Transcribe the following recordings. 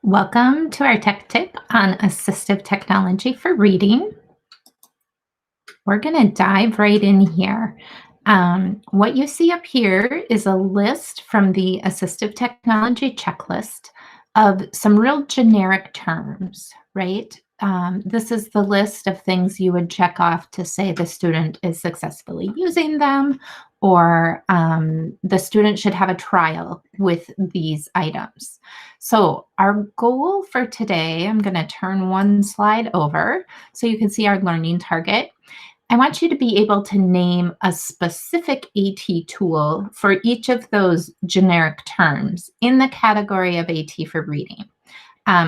Welcome to our tech tip on assistive technology for reading. We're going to dive right in here. What you see up here is a list from the assistive technology checklist of some real generic terms, right? This is the list of things you would check off to say the student is successfully using them, or the student should have a trial with these items. So our goal for today, I'm going to turn one slide over so you can see our learning target. I want you to be able to name a specific AT tool for each of those generic terms in the category of AT for reading.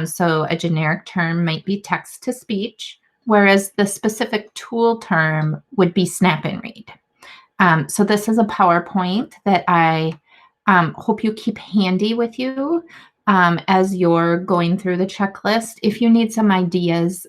So a generic term might be text to speech, whereas the specific tool term would be snap and read. So this is a PowerPoint that I hope you keep handy with you as you're going through the checklist if you need some ideas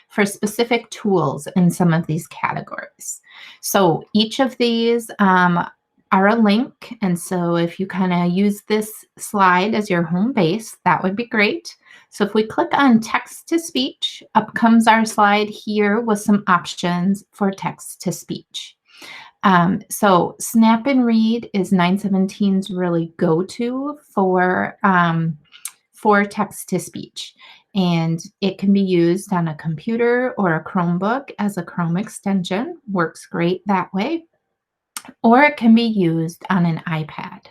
for specific tools in some of these categories. So each of these are a link. And so if you kind of use this slide as your home base, that would be great. So if we click on text to speech, up comes our slide here with some options for text to speech. So Snap and Read is 917's really go-to for text to speech. And it can be used on a computer or a Chromebook as a Chrome extension. Works great that way. Or it can be used on an iPad.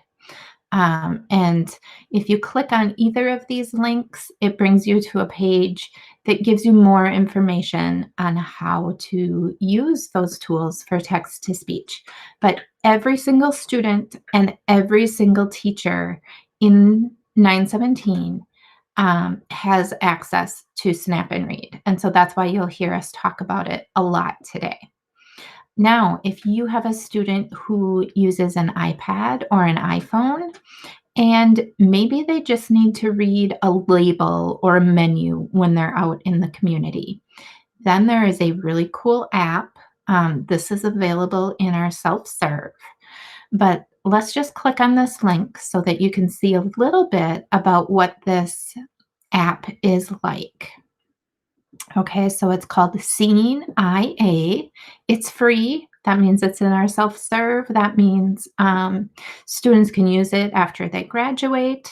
And if you click on either of these links, it brings you to a page that gives you more information on how to use those tools for text to speech. But every single student and every single teacher in 917 has access to Snap and Read. And so that's why you'll hear us talk about it a lot today. Now, if you have a student who uses an iPad or an iPhone, and maybe they just need to read a label or a menu when they're out in the community, then there is a really cool app. This is available in our self-serve. But let's just click on this link so that you can see a little bit about what this app is like. Okay, so it's called Seeing IA. It's free. That means it's in our self-serve. That means students can use it after they graduate.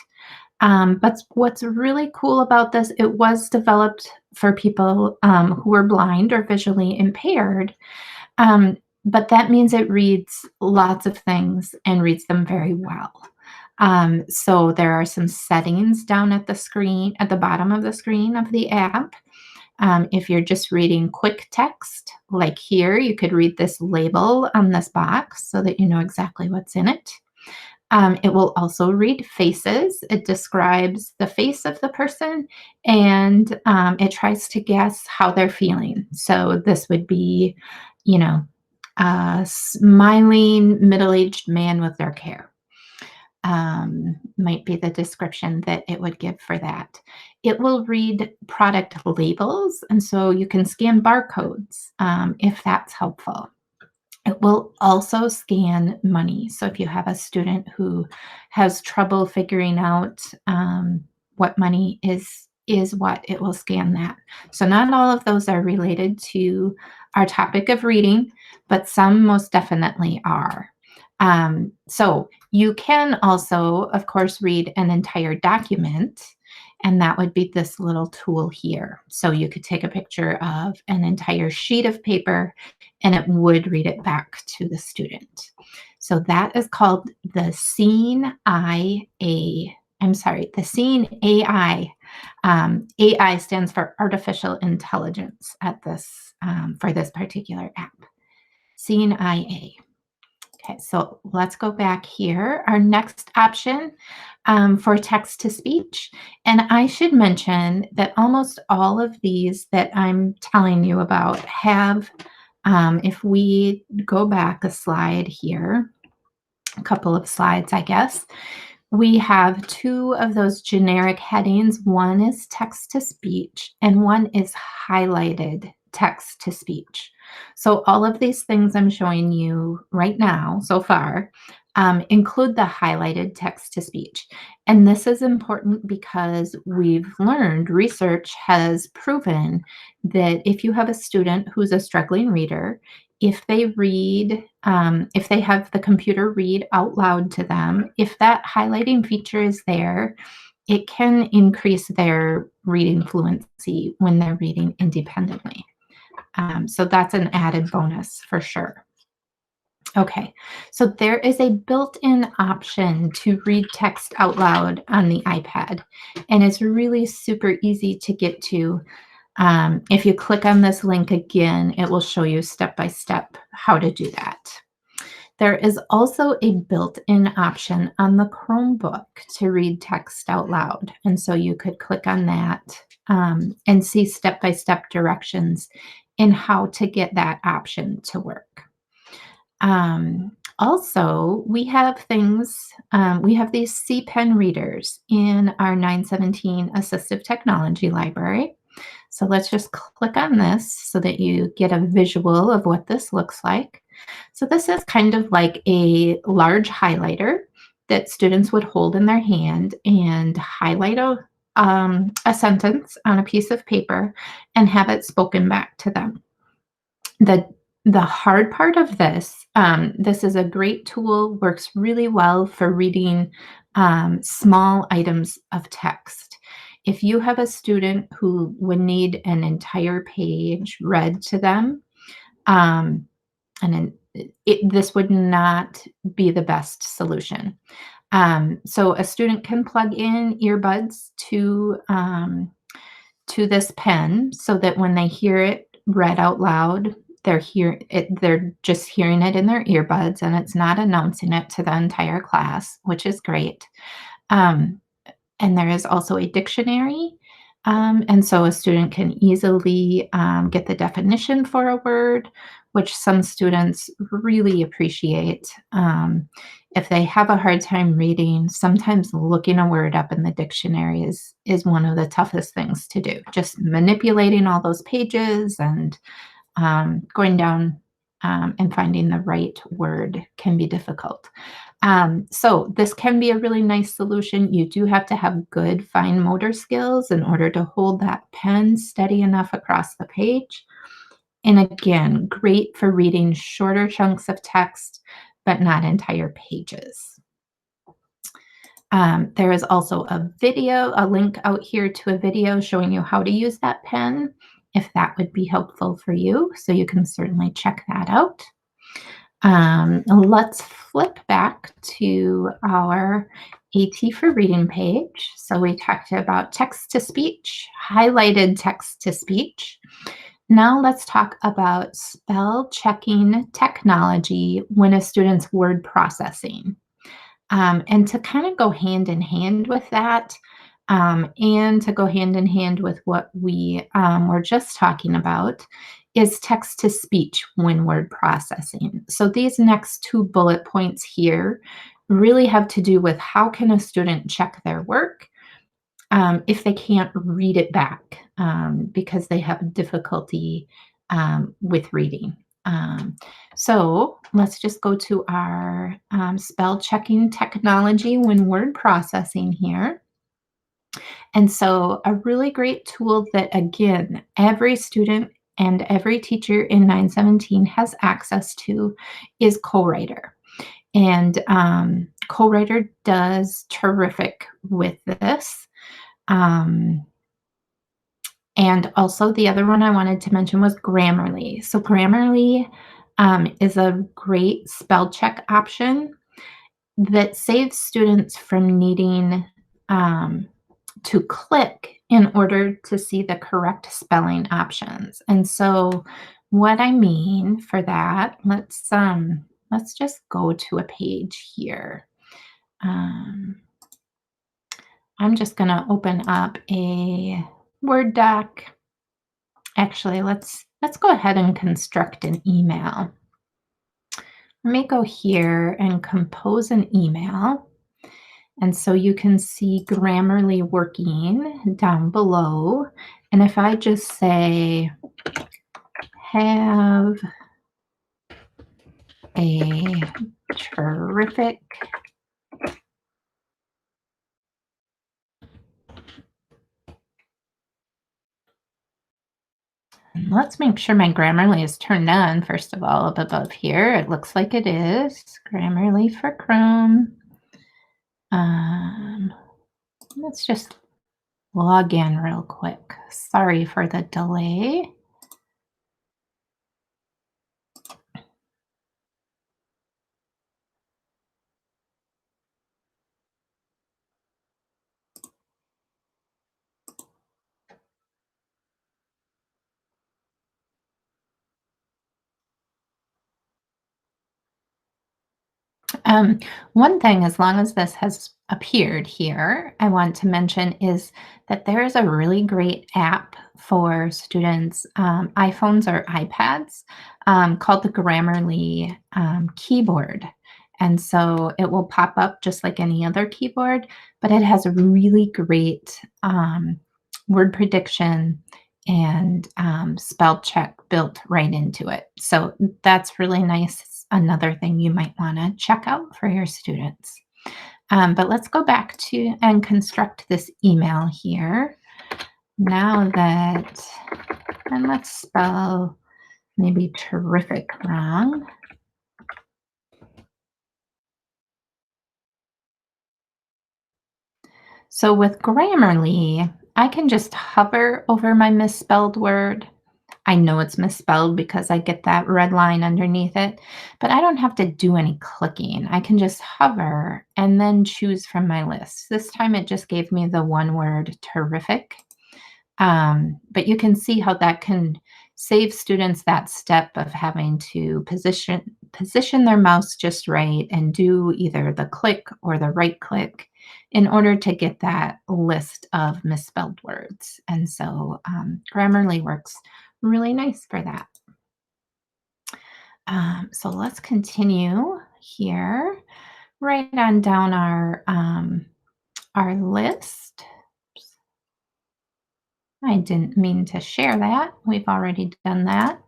But what's really cool about this, it was developed for people who are blind or visually impaired. But that means it reads lots of things and reads them very well. So there are some settings down at the screen, at the bottom of the screen of the app. If you're just reading quick text, like here, you could read this label on this box so that you know exactly what's in it. It will also read faces. It describes the face of the person and it tries to guess how they're feeling. So this would be, a smiling middle-aged man with dark hair. Might be the description that it would give for that. It will read product labels, and so you can scan barcodes if that's helpful. It will also scan money. So if you have a student who has trouble figuring out what money is what, it will scan that. So not all of those are related to our topic of reading, but some most definitely are. So you can also, of course, read an entire document, and that would be this little tool here. So you could take a picture of an entire sheet of paper and it would read it back to the student. So that is called the Seeing IA. I'm sorry, the Seeing AI. AI stands for artificial intelligence at this for this particular app. Seeing IA. Okay, so let's go back here. Our next option for text to speech. And I should mention that almost all of these that I'm telling you about have, if we go back a slide here, a couple of slides, I guess, we have two of those generic headings. One is text to speech and one is highlighted text to speech. So all of these things I'm showing you right now so far include the highlighted text to speech. And this is important because we've learned, research has proven that if you have a student who's a struggling reader, if they read, if they have the computer read out loud to them, if that highlighting feature is there, it can increase their reading fluency when they're reading independently. So that's an added bonus for sure. Okay, so there is a built-in option to read text out loud on the iPad, and it's really super easy to get to. If you click on this link again, it will show you step by step how to do that. There is also a built-in option on the Chromebook to read text out loud, and so you could click on that and see step by step directions in how to get that option to work. Also, we have we have these C Pen readers in our 917 Assistive Technology Library. So let's just click on this so that you get a visual of what this looks like. So this is kind of like a large highlighter that students would hold in their hand and highlight a sentence on a piece of paper and have it spoken back to them. The the hard part of this, this is a great tool, works really well for reading small items of text. If you have a student who would need an entire page read to them, um, this would not be the best solution. So a student can plug in earbuds to this pen so that when they hear it read out loud, they're just hearing it in their earbuds and it's not announcing it to the entire class, which is great. Um, and there is also a dictionary. And so a student can easily get the definition for a word, which some students really appreciate. If they have a hard time reading, sometimes looking a word up in the dictionary is one of the toughest things to do. Just manipulating all those pages and going down and finding the right word can be difficult. So this can be a really nice solution. You do have to have good fine motor skills in order to hold that pen steady enough across the page. And again, great for reading shorter chunks of text, but not entire pages. There is also a link out here to a video showing you how to use that pen, if that would be helpful for you. So you can certainly check that out. Let's flip back to our AT for Reading page. So we talked about text to speech, highlighted text to speech. Now let's talk about spell checking technology when a student's word processing. And to kind of go hand in hand with that, and to go hand in hand with what we were just talking about, is text to speech when word processing. So these next two bullet points here really have to do with how can a student check their work if they can't read it back because they have difficulty with reading. So let's just go to our spell checking technology when word processing here. And so a really great tool that, again, every student and every teacher in 917 has access to is Co-Writer. And Co-Writer does terrific with this. And also the other one I wanted to mention was Grammarly. So Grammarly is a great spell check option that saves students from needing to click in order to see the correct spelling options. And so what I mean for that, let's just go to a page here. I'm just going to open up a Word doc. Actually, let's go ahead and construct an email. Let me go here and compose an email. And so you can see Grammarly working down below. And if I just say, have a Terrific. Let's make sure my Grammarly is turned on, first of all, up above here. It looks like it is. Grammarly for Chrome. Um, let's just log in real quick. Sorry for the delay. Um, One thing, as long as this has appeared here, I want to mention is that there is a really great app for students, iPhones or iPads, called the Grammarly keyboard. And so it will pop up just like any other keyboard, but it has a really great word prediction and spell check built right into it. So that's really nice. Another thing you might want to check out for your students. But let's go back to and construct this email here. Now that, and let's spell maybe terrific wrong. So with Grammarly, I can just hover over my misspelled word. I know it's misspelled because I get that red line underneath it, but I don't have to do any clicking. I can just hover and then choose from my list. This time it just gave me the one word terrific. But you can see how that can save students that step of having to position their mouse just right and do either the click or the right click in order to get that list of misspelled words. And so Grammarly works really nice for that. So let's continue here. Write on down our list. I didn't mean to share that. We've already done that.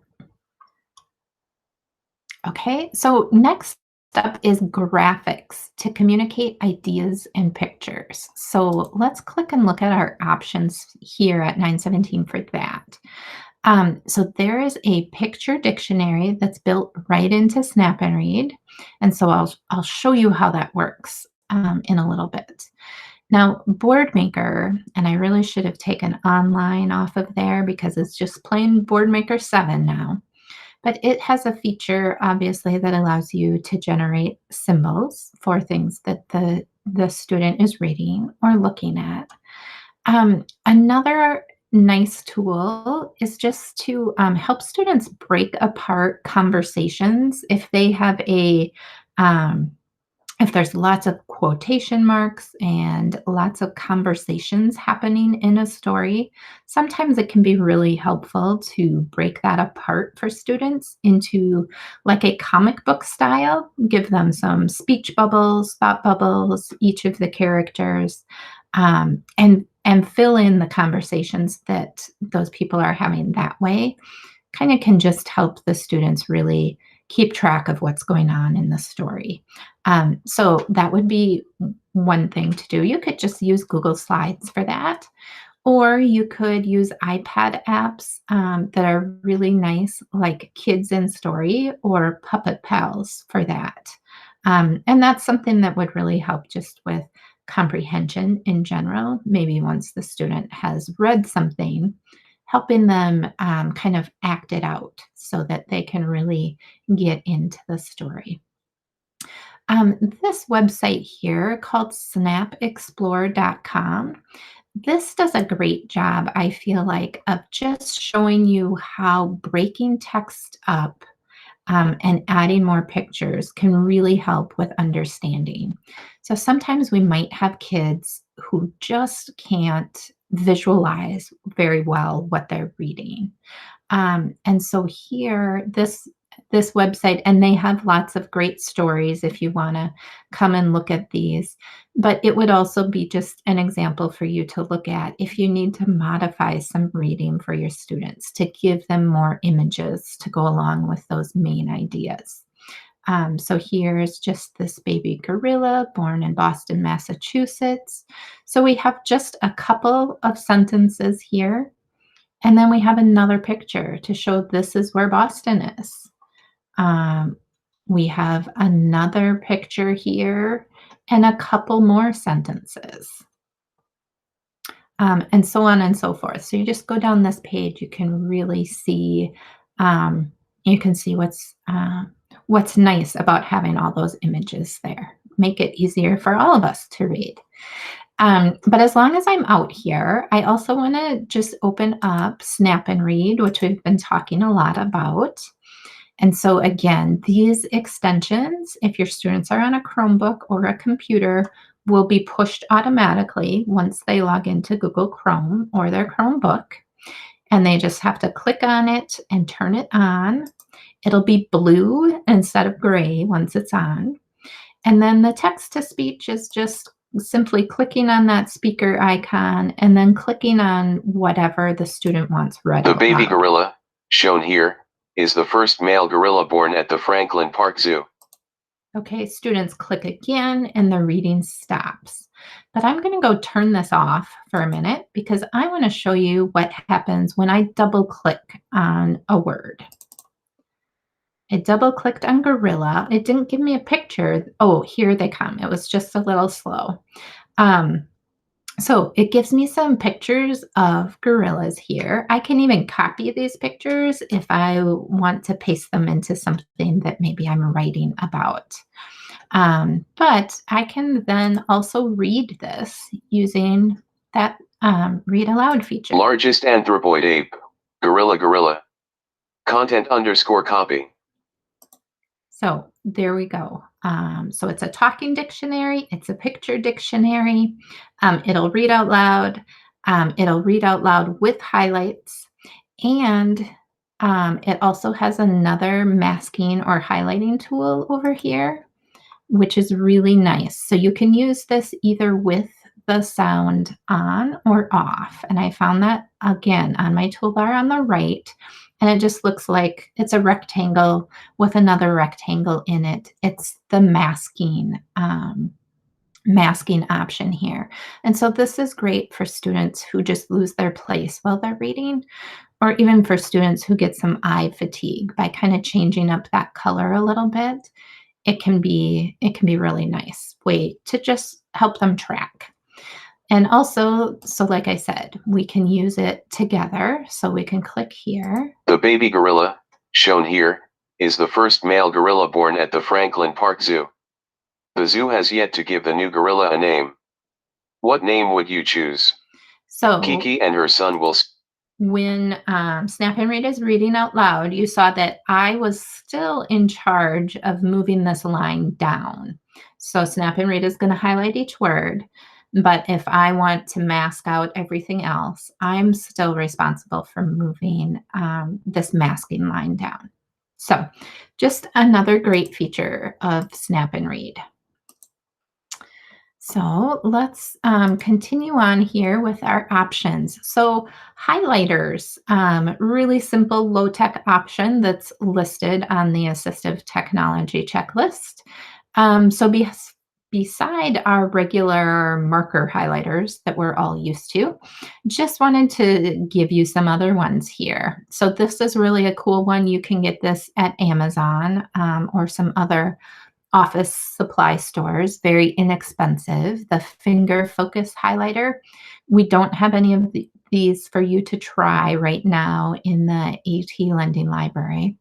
Okay, so next up is graphics to communicate ideas and pictures. So let's click and look at our options here at 917 for that. So there is a picture dictionary that's built right into Snap and Read. And so I'll show you how that works in a little bit. Now, Boardmaker, and I really should have taken online off of there because it's just plain Boardmaker 7 now. But it has a feature, obviously, that allows you to generate symbols for things that the student is reading or looking at. Another nice tool is just to help students break apart conversations if they have um, if there's lots of quotation marks and lots of conversations happening in a story, sometimes it can be really helpful to break that apart for students into like a comic book style, give them some speech bubbles, thought bubbles, each of the characters, and fill in the conversations that those people are having that way. Kind of can just help the students really keep track of what's going on in the story. So that would be one thing to do. You could just use Google Slides for that, or you could use iPad apps that are really nice, like Kids in Story or Puppet Pals for that. And that's something that would really help just with comprehension in general. Maybe once the student has read something, helping them kind of act it out so that they can really get into the story. This website here called snapexplore.com, this does a great job, I feel like, of just showing you how breaking text up and adding more pictures can really help with understanding. So sometimes we might have kids who just can't visualize very well what they're reading. And so here, this website, and they have lots of great stories if you want to come and look at these. But it would also be just an example for you to look at if you need to modify some reading for your students to give them more images to go along with those main ideas. So here's just this baby gorilla born in Boston, Massachusetts. So we have just a couple of sentences here. And then we have another picture to show this is where Boston is. Um, we have another picture here and a couple more sentences, and so on and so forth. So you just go down this page, you can really see, you can see what's nice about having all those images there. Make it easier for all of us to read. But as long as I'm out here, I also want to just open up Snap and Read, which we've been talking a lot about. And so again, these extensions, if your students are on a Chromebook or a computer, will be pushed automatically once they log into Google Chrome or their Chromebook. And they just have to click on it and turn it on. It'll be blue instead of gray once it's on. And then the text to speech is just simply clicking on that speaker icon and then clicking on whatever the student wants read The out baby loud. gorilla, shown here, is the first male gorilla born at the Franklin Park Zoo. Okay, students click again and the reading stops. But I'm going to go turn this off for a minute because I want to show you what happens when I double click on a word. I double clicked on gorilla. It didn't give me a picture. Oh, here they come. It was just a little slow. So it gives me some pictures of gorillas here. I can even copy these pictures if I want to paste them into something that maybe I'm writing about. But I can then also read this using that read aloud feature. Largest anthropoid ape. Gorilla gorilla. Content _ copy. So there we go. So it's a talking dictionary. It's a picture dictionary. It'll read out loud. It'll read out loud with highlights. And it also has another masking or highlighting tool over here, which is really nice. So you can use this either with the sound on or off. And I found that again on my toolbar on the right. And it just looks like it's a rectangle with another rectangle in it. It's the masking option here. And so this is great for students who just lose their place while they're reading, or even for students who get some eye fatigue by kind of changing up that color a little bit. It can be really nice way to just help them track. And also, so like I said, we can use it together. So we can click here. The baby gorilla, shown here, is the first male gorilla born at the Franklin Park Zoo. The zoo has yet to give the new gorilla a name. What name would you choose? So Kiki and her son will. When Snap and Read is reading out loud, you saw that I was still in charge of moving this line down. So Snap and Read is going to highlight each word. But if I want to mask out everything else, I'm still responsible for moving this masking line down. So just another great feature of Snap and Read. So let's continue on here with our options. So highlighters, really simple low-tech option that's listed on the assistive technology checklist. Beside our regular marker highlighters that we're all used to, just wanted to give you some other ones here. So this is really a cool one. You can get this at Amazon or some other office supply stores, very inexpensive. The finger focus highlighter. We don't have any of these for you to try right now in the AT Lending Library,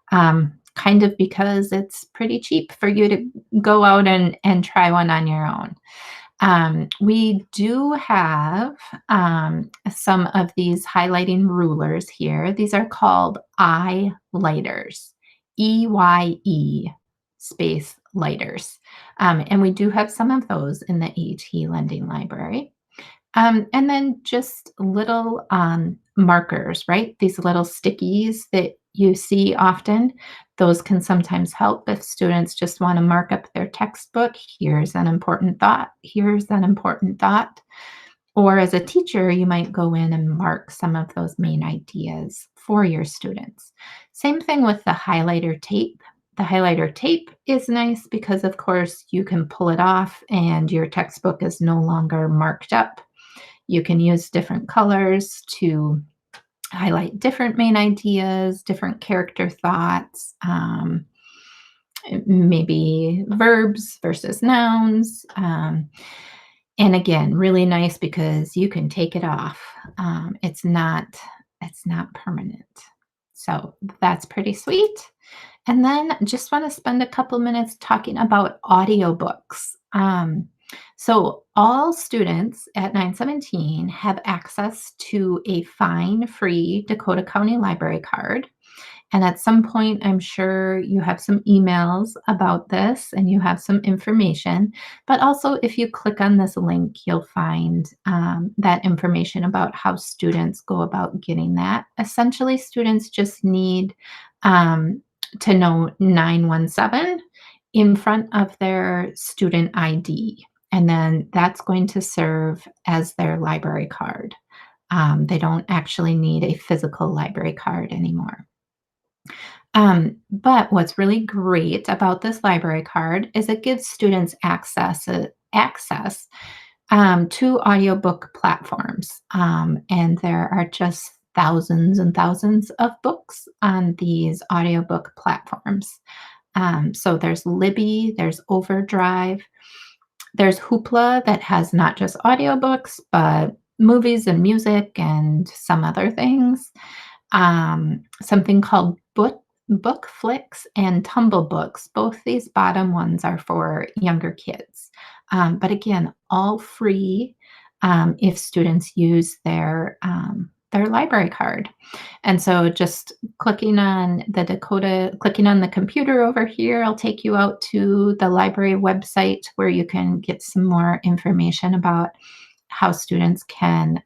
kind of because it's pretty cheap for you to go out and try one on your own. We do have some of these highlighting rulers here. These are called eyelighters, EYE space lighters. And we do have some of those in the AT Lending Library. And then just little markers, right? These little stickies that you see often, those can sometimes help if students just want to mark up their textbook. Here's an important thought. Here's an important thought. Or as a teacher, you might go in and mark some of those main ideas for your students. Same thing with the highlighter tape. The highlighter tape is nice because, of course, you can pull it off and your textbook is no longer marked up. You can use different colors to highlight different main ideas, different character thoughts, maybe verbs versus nouns. And again, really nice because you can take it off. It's not permanent. So that's pretty sweet. And then just want to spend a couple minutes talking about audiobooks. So all students at 917 have access to a fine-free Dakota County Library card. And at some point, I'm sure you have some emails about this and you have some information. But also, if you click on this link, you'll find that information about how students go about getting that. Essentially, students just need um, to know 917 in front of their student ID. And then that's going to serve as their library card. They don't actually need a physical library card anymore. But what's really great about this library card is it gives students access to audiobook platforms. And there are just thousands and thousands of books on these audiobook platforms. So there's Libby, there's Overdrive, there's Hoopla that has not just audiobooks, but movies and music and some other things. Something called Bookflix and Tumble Books. Both these bottom ones are for younger kids. But again, all free if students use their library card. And so just clicking on the computer over here, I'll take you out to the library website where you can get some more information about how students can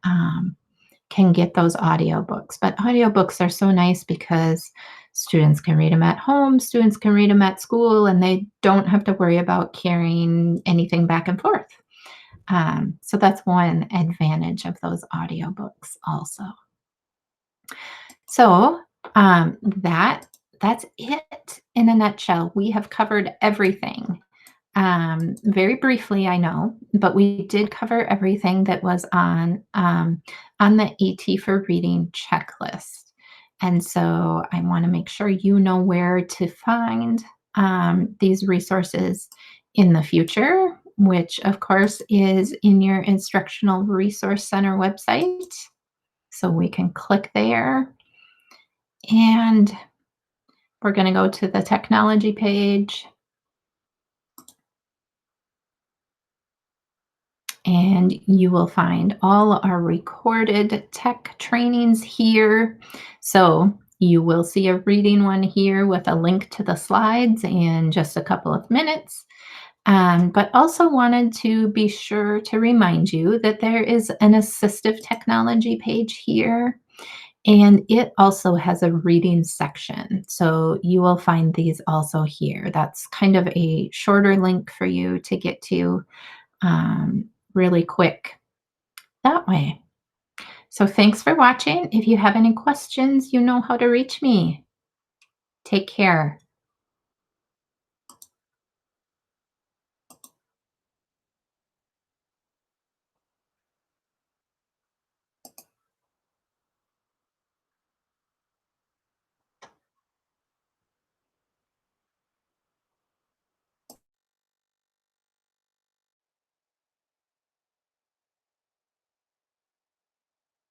get those audiobooks. But audiobooks are so nice because students can read them at home, students can read them at school, and they don't have to worry about carrying anything back and forth. So that's one advantage of those audiobooks also. So that's it in a nutshell. We have covered everything. Very briefly, I know, but we did cover everything that was on the AT for Reading checklist. And so I want to make sure you know where to find these resources in the future, which of course is in your Instructional Resource Center website. So we can click there and we're going to go to the technology page. And you will find all our recorded tech trainings here. So you will see a reading one here with a link to the slides in just a couple of minutes. But also wanted to be sure to remind you that there is an assistive technology page here. And it also has a reading section. So you will find these also here. That's kind of a shorter link for you to get to really quick that way. So thanks for watching. If you have any questions, you know how to reach me. Take care.